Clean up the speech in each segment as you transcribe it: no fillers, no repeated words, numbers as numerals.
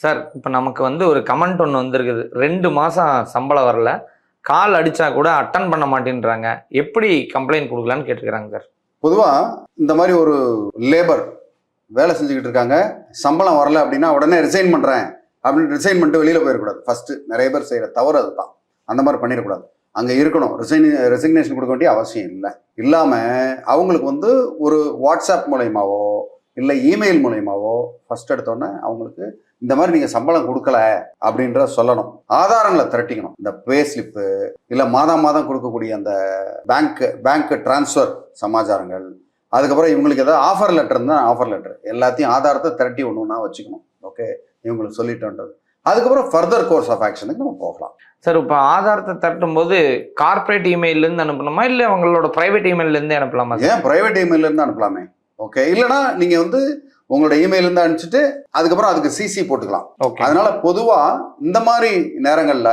Sir இப்போ நமக்கு வந்து ஒரு கமெண்ட் ஒன்று வந்திருக்குது. 2 மாசம் சம்பளம் வரல. கால் அடிச்சா கூட அட்டன் பண்ண மாட்டேன்றாங்க. எப்படி கம்ப்ளைண்ட் குடுக்கலான்னு கேட்டுருக்காங்க சார். பொதுவா இந்த மாதிரி ஒரு லேபர் வேலை செஞ்சுக்கிட்டு இருக்காங்க, சம்பளம் வரல அப்படின்னா உடனே ரிசைன் பண்றேன் அப்படின்னு ரிசைன் பண்ணிட்டு வெளியில போயிடக்கூடாது. ஃபர்ஸ்ட் நிறைய பேர் செய்யற தவறு அதுதான். அந்த மாதிரி பண்ணிடக்கூடாது. அங்க இருக்கணும். ரெசிக்னேஷன் கொடுக்க வேண்டிய அவசியம் இல்லை. இல்லாம அவங்களுக்கு வந்து ஒரு வாட்ஸ்அப் மூலயமாவோ இல்லை இமெயில் மூலயமாவோ ஃபர்ஸ்ட் எடுத்தோடனே அவங்களுக்கு இந்த மாதிரி நீங்க சம்பளம் கொடுக்கல அப்படின்ற சொல்லணும். ஆதாரங்களை திரட்டிக்கணும். இந்த பே ஸ்லிப்பு இல்லை மாதம் மாதம் கொடுக்கக்கூடிய அந்த பேங்க் டிரான்ஸ்ஃபர் சமாச்சாரங்கள், அதுக்கப்புறம் இவங்களுக்கு ஏதாவது ஆஃபர் லெட்டர் இருந்தால் ஆஃபர் லெட்டர் எல்லாத்தையும் ஆதாரத்தை திரட்டி ஒன்றுனா வச்சுக்கணும். ஓகே, இவங்களுக்கு சொல்லிட்டோன்றது. அதுக்கப்புறம் ஃபர்தர் கோர்ஸ் ஆஃப் ஆக்ஷனுக்கு நம்ம போகலாம். சார் இப்போ ஆதாரத்தை தட்டும் போது கார்பரேட் இமெயிலேருந்து அனுப்பணுமா இல்லை அவங்களோட பிரைவேட் இமெயிலேருந்து அனுப்பலாமா? ஏன் பிரைவேட் இமெயிலேருந்து அனுப்பலாமே. ஓகே, இல்லைனா நீங்க வந்து உங்களோட இமெயிலேருந்து அனுப்பிச்சிட்டு அதுக்கப்புறம் அதுக்கு சிசி போட்டுக்கலாம். அதனால பொதுவா இந்த மாதிரி நேரங்கள்ல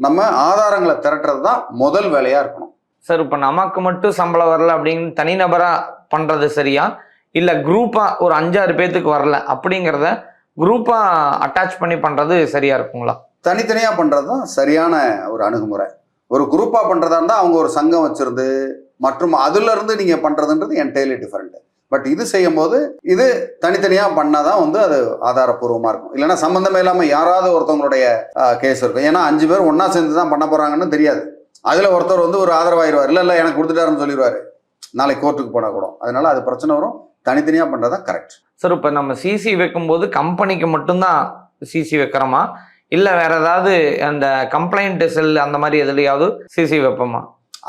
நம்ம ஆதாரங்களை திரட்டுறது தான் முதல் வேலையா இருக்கணும். சார் இப்போ நமக்கு மட்டும் சம்பளம் வரல அப்படின்னு தனிநபரா பண்றது சரியா, இல்ல குரூப்பா ஒரு 5-6 பேத்துக்கு வரல அப்படிங்கிறத குரூப்பா அட்டாச் பண்ணி பண்றது சரியா இருக்குங்களா? தனித்தனியா பண்றது தான் சரியான ஒரு அணுகுமுறை. ஒரு குரூப்பா பண்றதா இருந்தா அவங்க ஒரு சங்கம் வச்சிருந்து மற்றும் அதுல இருந்து நீங்க பண்றதுன்றது என்டையர்லி டிஃபரெண்ட். பட் இது செய்யும் போது இது தனித்தனியா பண்ணாதான் வந்து அது ஆதாரப்பூர்வமா இருக்கும். இல்லைன்னா சம்பந்தமே இல்லாம யாராவது ஒருத்தவங்களுடைய கேஸ் இருக்கும். ஏன்னா 5 பேர் ஒன்னா சேர்ந்து தான் பண்ண போறாங்கன்னு தெரியாது. அதுல ஒருத்தர் வந்து ஒரு ஆதரவாயிருவார், இல்ல எனக்கு கொடுத்துட்டாருன்னு சொல்லிடுவாரு, நாளைக்கு கோர்ட்டுக்கு போனா கூட. அதனால அது பிரச்சனை வரும். தனித்தனியா பண்றதா கரெக்ட். சார் இப்போ நம்ம சிசி வைக்கும்போது கம்பெனிக்கு மட்டும்தான் சிசி வைக்கிறோமா, இல்லை வேற ஏதாவது அந்த கம்ப்ளைண்ட் செல் அந்த மாதிரி எதுலையாவது சிசி வைப்போமா?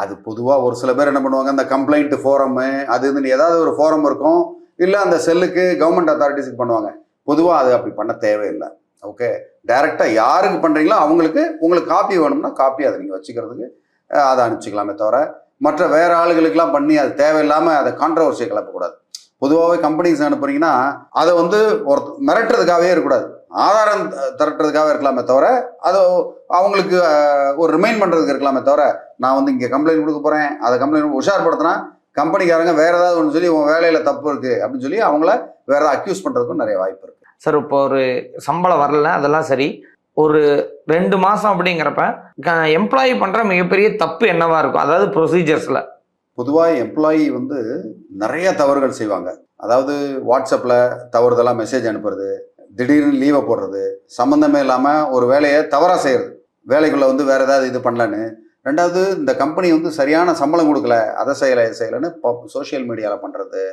அது பொதுவாக ஒரு சில பேர் என்ன பண்ணுவாங்க, அந்த கம்ப்ளைண்ட் ஃபோரமு அது ஏதாவது ஒரு ஃபோரம் இருக்கும், இல்லை அந்த செல்லுக்கு கவர்மெண்ட் அத்தாரிட்டிஸுக்கு பண்ணுவாங்க. பொதுவாக அது அப்படி பண்ண தேவையில்லை. ஓகே, டைரெக்டாக யாருக்கு பண்ணுறீங்களோ அவங்களுக்கு உங்களுக்கு காப்பி வேணும்னா காப்பி அதை நீங்கள் வச்சுக்கிறதுக்கு அதை அனுப்பிச்சிக்கலாமே தவிர மற்ற வேற ஆளுகளுக்கெல்லாம் பண்ணி அது தேவையில்லாமல் அதை கான்ட்ரவர்சியை கிளப்பக்கூடாது. பொதுவாகவே கம்பெனிஸ் அனுப்புறீங்கன்னா அதை வந்து ஒரு மிரட்டுறதுக்காகவே இருக்கக்கூடாது, ஆதாரம் திரட்டுறதுக்காக இருக்கலாமே தவிர அது அவங்களுக்கு ஒரு ரிமைண்ட் பண்ணுறதுக்கு இருக்கலாமே தவிர நான் வந்து இங்கே கம்ப்ளைண்ட் கொடுக்க போகிறேன் அதை கம்ப்ளைண்ட் உஷார்படுத்தினா கம்பெனிக்காரங்க வேற ஏதாவது ஒன்று சொல்லி உன் வேலையில் தப்பு இருக்குது அப்படின்னு சொல்லி அவங்கள வேற ஏதாவது அக்யூஸ் பண்ணுறதுக்கும் நிறைய வாய்ப்பு இருக்குது. சார் இப்போ ஒரு சம்பளம் வரல அதெல்லாம் சரி, ஒரு 2 மாதம் அப்படிங்கிறப்ப எம்ப்ளாயி பண்ணுற மிகப்பெரிய தப்பு என்னவா இருக்கும்? அதாவது ப்ரொசீஜர்ஸில் பொதுவாக எம்ப்ளாயி வந்து நிறைய தவறுகள் செய்வாங்க. அதாவது வாட்ஸ்அப்பில் தவறுதெல்லாம் மெசேஜ் அனுப்புறது, திடீர்னு லீவை போடுறது, சம்மந்தமே இல்லாமல் ஒரு வேலையை தவறாக செய்கிறது, வேலைக்குள்ளே வந்து வேறு ஏதாவது இது பண்ணலன்னு. ரெண்டாவது, இந்த கம்பெனி வந்து சரியான சம்பளம் கொடுக்கல அதை செய்யலைன்னு சோஷியல் மீடியாவில் பண்ணுறது,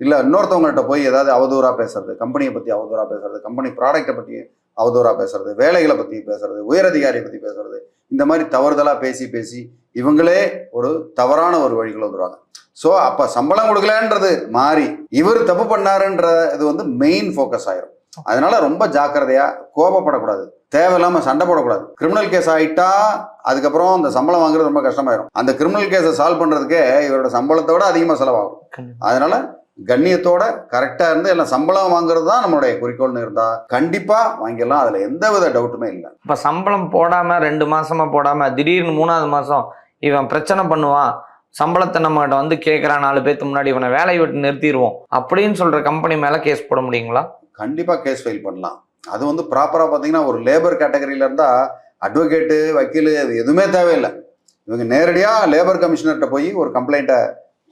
இல்லை இன்னொருத்தவங்கள்ட்ட போய் ஏதாவது அவதூறாக பேசுறது, கம்பெனியை பற்றி அவதூறாக பேசுறது, கம்பெனி ப்ராடக்டை பற்றி அவதூறாக பேசுறது, வேலைகளை பற்றி பேசுறது, உயரதிகாரியை பற்றி பேசுறது, இந்த மாதிரி தவறுதலாக பேசி இவங்களே ஒரு தவறான ஒரு வழிகள் வந்துடுவாங்க. ஸோ அப்போ சம்பளம் கொடுக்கலன்றது மாறி இவர் தப்பு பண்ணாருன்ற இது வந்து மெயின் ஃபோக்கஸ் ஆயிரும். அதனால ரொம்ப ஜாக்கிரதையா, கோபப்படக்கூடாது, தேவையில்லாம சண்டை போடக்கூடாது. கிரிமினல் கேஸ் ஆயிட்டா அதுக்கப்புறம் அந்த சம்பளம் வாங்குறது ரொம்ப கஷ்டமாயிரும். அந்த கிரிமினல் கேஸை சால்வ் பண்றதுக்கே இவரோட சம்பளத்தை விட அதிகமாக செலவாகும். அதனால கண்ணியத்தோட கரெக்டா இருந்து எல்லாம் சம்பளம் வாங்குறது தான் நம்மளுடைய குறிக்கோள்னு இருந்தா கண்டிப்பா வாங்கிடலாம். அதுல எந்த வித டவுட்டுமே இல்லை. இப்ப சம்பளம் போடாம 2 மாசமா போடாம திடீர்னு 3வது மாசம் இவன் பிரச்சனை பண்ணுவான், சம்பளத்தை நம்மகிட்ட வந்து கேட்கறான், 4 பேருக்கு முன்னாடி இவனை வேலையை விட்டு நிறுத்திடுவோம் அப்படின்னு சொல்ற கம்பெனி மேல கேஸ் போட முடியுங்களா? கண்டிப்பா கேஸ் ஃபைல் பண்ணலாம். அது வந்து ப்ராப்பரா பாத்தீங்கன்னா ஒரு லேபர் கேட்டகரியில இருந்தா அட்வொகேட்டு வக்கீல் அது எதுவுமே தேவையில்லை. இவங்க நேரடியா லேபர் கமிஷனர்கிட்ட போய் ஒரு கம்ப்ளைண்ட்டை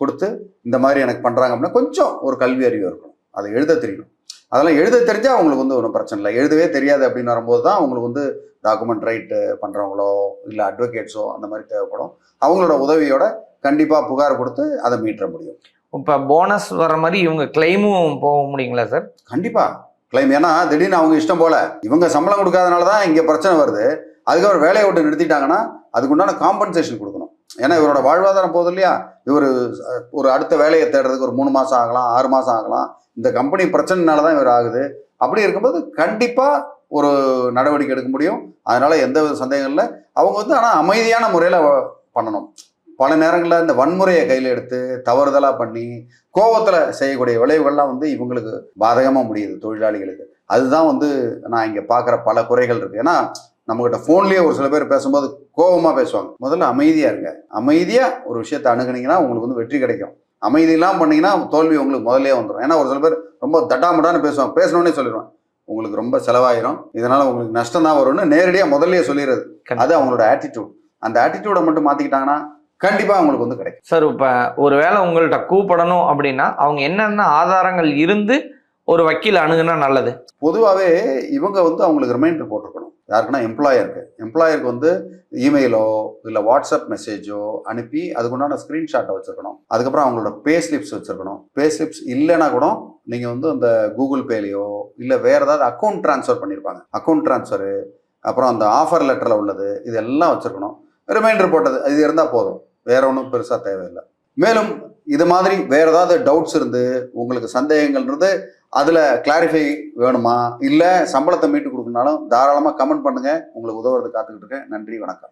கொடுத்து இந்த மாதிரி எனக்கு பண்றாங்க அப்படின்னா கொஞ்சம் ஒரு கல்வி அறிவு இருக்கணும், அதை எழுத தெரியணும். அதெல்லாம் எழுத தெரிஞ்சா அவங்களுக்கு வந்து ஒன்றும் பிரச்சனை இல்லை. எழுதவே தெரியாது அப்படின்னு வரும்போது தான் அவங்களுக்கு வந்து டாக்குமெண்ட் ரைட்டு பண்றவங்களோ இல்லை அட்வொகேட்ஸோ அந்த மாதிரி தேவைப்படும். அவங்களோட உதவியோட கண்டிப்பா புகார் கொடுத்து அதை மீட்ற முடியும். இப்போ போனஸ் வர மாதிரி இவங்க கிளைமும் போக முடியுங்களா சார்? கண்டிப்பா கிளைம். ஏன்னா திடீர்னு அவங்க இஷ்டம் போல இவங்க சம்பளம் கொடுக்காதனால தான் இங்கே பிரச்சனை வருது. அதுக்கப்புறம் வேலையை விட்டு நிறுத்திட்டாங்கன்னா அதுக்குண்டான காம்பன்சேஷன் கொடுக்கணும். ஏன்னா இவரோட வாழ்வாதாரம் போகுது இல்லையா. இவர் ஒரு அடுத்த வேலையை தேடுறதுக்கு ஒரு 3 மாதம் ஆகலாம், 6 மாதம் ஆகலாம். இந்த கம்பெனி பிரச்சனைனால தான் இவர் ஆகுது. அப்படி இருக்கும்போது கண்டிப்பா ஒரு நடவடிக்கை எடுக்க முடியும். அதனால எந்த வித சந்தேகம் இல்லை. அவங்க வந்து ஆனால் அமைதியான முறையில் பண்ணணும். பல நேரங்களில் இந்த வன்முறையை கையில் எடுத்து தவறுதலாக பண்ணி கோபத்தில் செய்யக்கூடிய விளைவுகள்லாம் வந்து இவங்களுக்கு பாதகமாக முடியுது தொழிலாளிகளுக்கு. அதுதான் வந்து நான் இங்கே பார்க்குற பல குறைகள் இருக்குது. ஏன்னா நம்மகிட்ட ஃபோன்லேயே ஒரு சில பேர் பேசும்போது கோபமாக பேசுவாங்க. முதல்ல அமைதியாக இருங்க. அமைதியாக ஒரு விஷயத்தை அணுகுனீங்கன்னா உங்களுக்கு வந்து வெற்றி கிடைக்கும். அமைதியெல்லாம் பண்ணிங்கன்னா தோல்வி உங்களுக்கு முதல்லே வந்துடும். ஏன்னா ஒரு சில பேர் ரொம்ப தட்டாமுடான்னு பேசுவாங்க, பேசணுன்னே சொல்லிடுவாங்க. உங்களுக்கு ரொம்ப செலவாயிரும், இதனால உங்களுக்கு நஷ்டம் தான் வரும்னு நேரடியாக முதல்லயே சொல்லிடுறது. அது அவங்களோட ஆட்டிடியூட். அந்த ஆட்டிடியூடை மட்டும் மாற்றிக்கிட்டாங்கன்னா கண்டிப்பாக அவங்களுக்கு வந்து கிடைக்கும். சார் இப்போ ஒருவேளை உங்கள்கிட்ட கூப்பிடணும் அப்படின்னா அவங்க என்னென்ன ஆதாரங்கள் இருந்து ஒரு வக்கீல் அணுகுனா நல்லது? பொதுவாகவே இவங்க வந்து அவங்களுக்கு ரிமைண்டர் போட்டிருக்கணும். யாருக்குன்னா எம்ப்ளாயருக்கு வந்து இமெயிலோ இல்லை வாட்ஸ்அப் மெசேஜோ அனுப்பி அதுக்குண்டான ஸ்க்ரீன்ஷாட்டை வச்சுருக்கணும். அதுக்கப்புறம் அவங்களோட பே ஸ்லிப்ஸ் வச்சுருக்கணும். பே ஸ்லிப்ஸ் இல்லைன்னா கூட நீங்கள் வந்து அந்த கூகுள் பேலையோ இல்லை வேறு ஏதாவது அக்கௌண்ட் ட்ரான்ஸ்ஃபர் பண்ணியிருப்பாங்க, அக்கௌண்ட் ட்ரான்ஸ்ஃபரு, அப்புறம் அந்த ஆஃபர் லெட்டரில் உள்ளது, இதெல்லாம் வச்சுருக்கணும். ரிமைண்டர் போட்டது இது இருந்தால் போதும், வேற ஒன்றும் பெருசாக தேவையில்லை. மேலும் இது மாதிரி வேறு ஏதாவது டவுட்ஸ் இருந்து உங்களுக்கு சந்தேகங்கள் இருந்து அதில் கிளாரிஃபை வேணுமா இல்லை சம்பளத்தை மீட்டு கொடுக்கணுனாலும் தாராளமாக கமெண்ட் பண்ணுங்கள். உங்களுக்கு உதவுறது காத்துக்கிட்டு இருக்கேன். நன்றி, வணக்கம்.